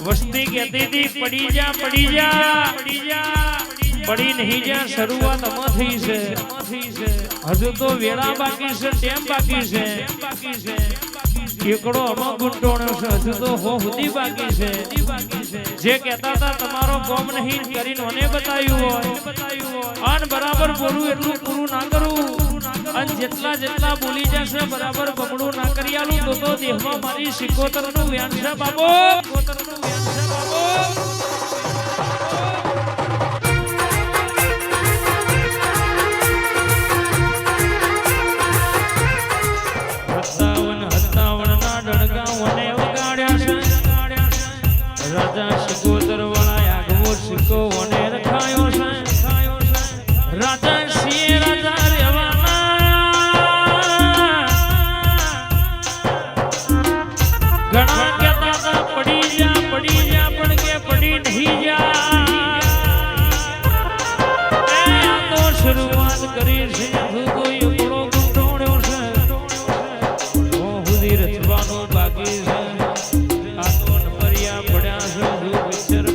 વસ્તી કહેતી હતી પડી જા પડી નહીં જા શરૂઆત અમાથી છે હજુ તો વેળા બાકી છે ટેમ બાકી છે એકડો અમો ગુંટોણો છે હજુ તો હો સુધી બાકી છે જે કહેતા હતા તમારો કોમ નહીં કરીને મને બતાવ્યું હોય અન બરાબર બોલું એટલું પૂરું ના કરું અને જેટલા બોલી જશે બરાબર બમણું ના કરી આલું તો દેહમાં મારી સિકોતરનું વ્યાન છે બાબો રાજા સિકોતર વાળા આગવો સિક્કો વને રખાયો છે રાજા સિંહ રાજા રેવાના ઘણા કહેતા હતા પડી જા પણ કે પડી નહીં જા આ તો શરૂઆત કરી છે કોઈ એકડો ગુંટોણ્યો છે સુધી રચવાનો બાકી છે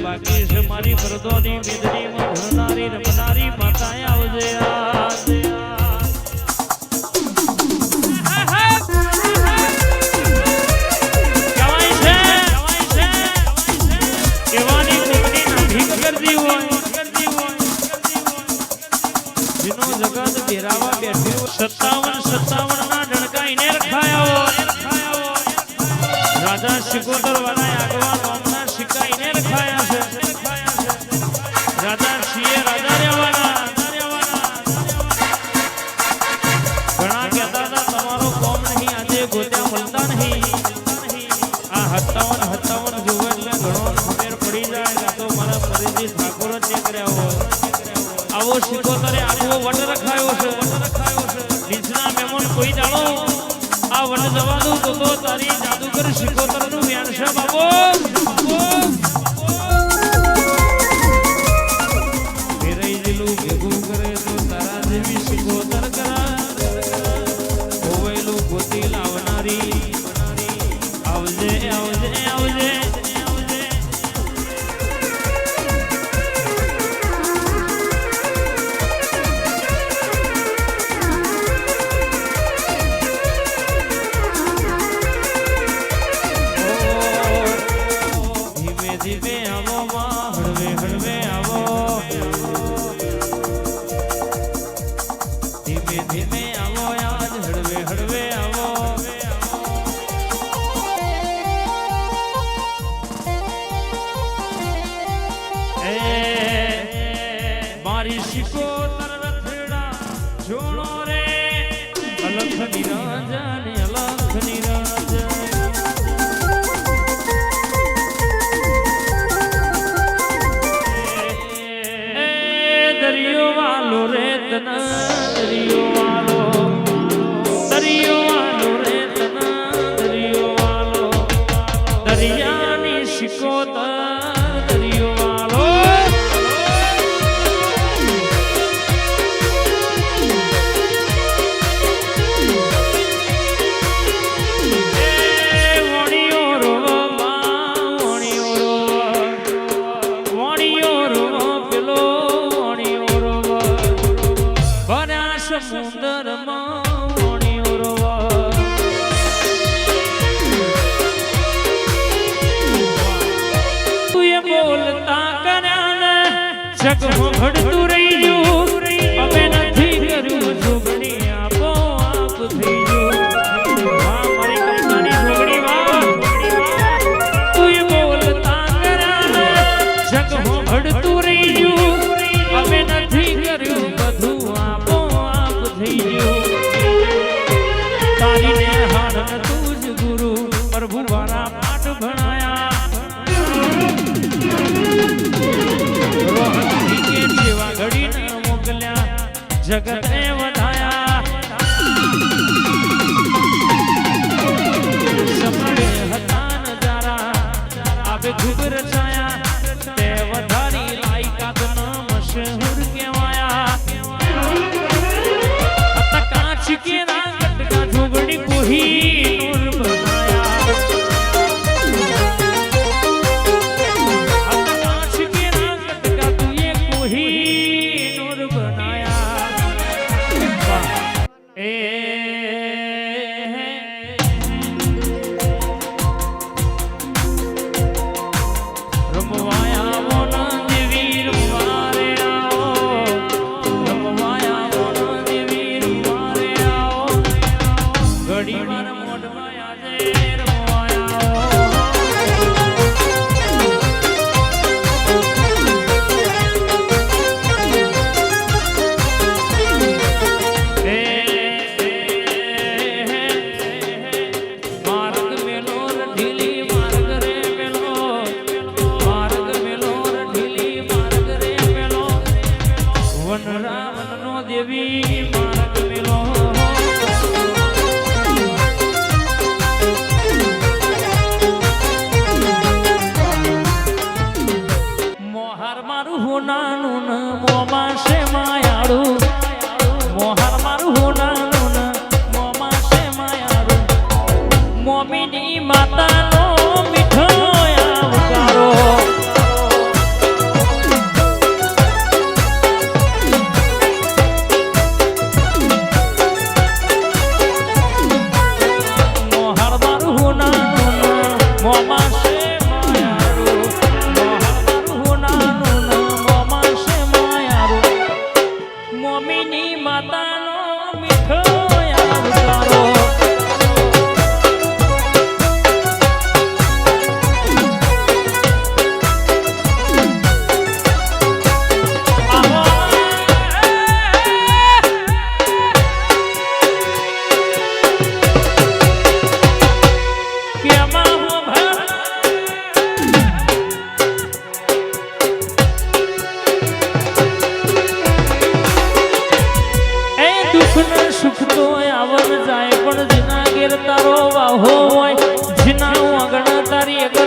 બાકી છે મારી ફરદોની મેદની માં ભરનારી રમનારી માતા આવજે કેવાની કોકની ના ભીખ કરતી હોય જેનો જગત બેરાવા બેઠ્યો 57 ના ડણકાઈને રખાયા હોય રાજા સિકોતર વાળા આગવા ગામના સિક્કાઈને રખાયા છે રાજા સિંહ રાજા રેવાના ઘણા કહેતા હતા તમારો કોમ નહીં આજે ગોત્યા મળતા નહીં આ 57 જોવે એટલે ઘણો ખબર પડી જાય આ તો મારા પરિજી ઠાકોર જ કર્યા હોય આવો સિકોતરે આગવો વટ રખાયો છે નીચના મહેમાન કોઈ જાણો આ વટ જવા દઉં તો તારી જાદુગર સિકોતરનું વ્યાન છે બાબો ભેગું કરે તો તારા જેવી સિકોતર કરા હોવેલું ગોતી લાવનારી આવજે ધીમે આવો માં હળવે આવો ધીમે આવો યાદ હળવે આવો મારી સિકોતર રથડા જોડો રે અલખ નિરાજા ને અલખ નિરાજા દરિયો વાલો રે તના દરિયો વાલો રે તના દરિયો વાલો દરિયાની સિકોતર દરિયો વાલો સમુદ્રમાં વણ્યો રોવા તું એ બોલતા કર્યા ને જગમાં ઘડતું રહી ગયું અમે નથી કર્યું જોગણી આપો આપ થઈ ગયું મારી કલ્પનાની જોગણી તું એ બોલતા કર્યા ને જગમાં ઘડતું રહી ગયું અમે નથી કર્યું બધું આપો તારી ને હાર તું જ ગુરુ પ્રભુ વાળા પાઠ ભણાયા જેવા ઘડી ને મોકલ્યા જગતને વધાયા સપને હતા નજારા આપે ખૂબ રચાયા તે વધારી લાયકાત ન મશહૂર કહેવાયા કાચી ના ગટકા ઝોગડી કોહી નૂર બનાયા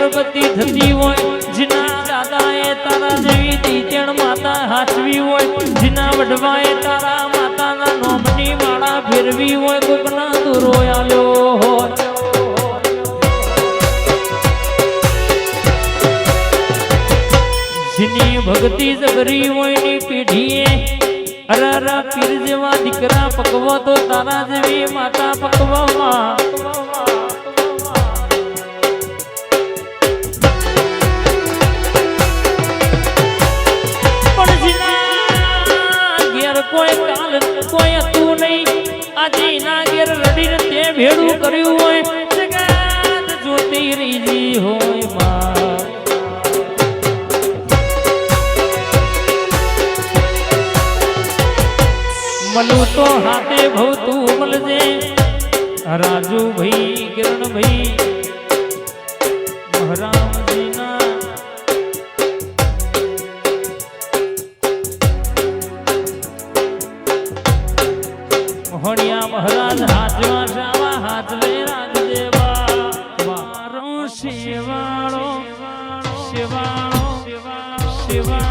અગરબત્તી થતી હોય જીના દાદાએ તારા જેવી દીચણ માતા હાચવી હોય જીના વડવાએ તારા માતાના નોમની માળા ફેરવી હોય કોકના દૂરો આલ્યો હોય જીની ભક્તિ જબરી હોય ની પેઢીએ અરે પીર જેવા દીકરા પકવો તો તારા જેવી માતા પકવામાં પણ જીના ઘેર કોઈ કાલ કોઈ હતું નહીં આજે ના ઘેર રડીને તે ભેડું કર્યું હોય જગત જોતી રહી હોય માં મલું તો હાથે ભવતું મળજે રાજુ ભાઈ કિરણ ભાઈ મહારામજીના મોહણિયા મહારાજ હાથમાં શાવા હાથવે રાજદેવા મારો શિવાળો શિવાળો શિવાળો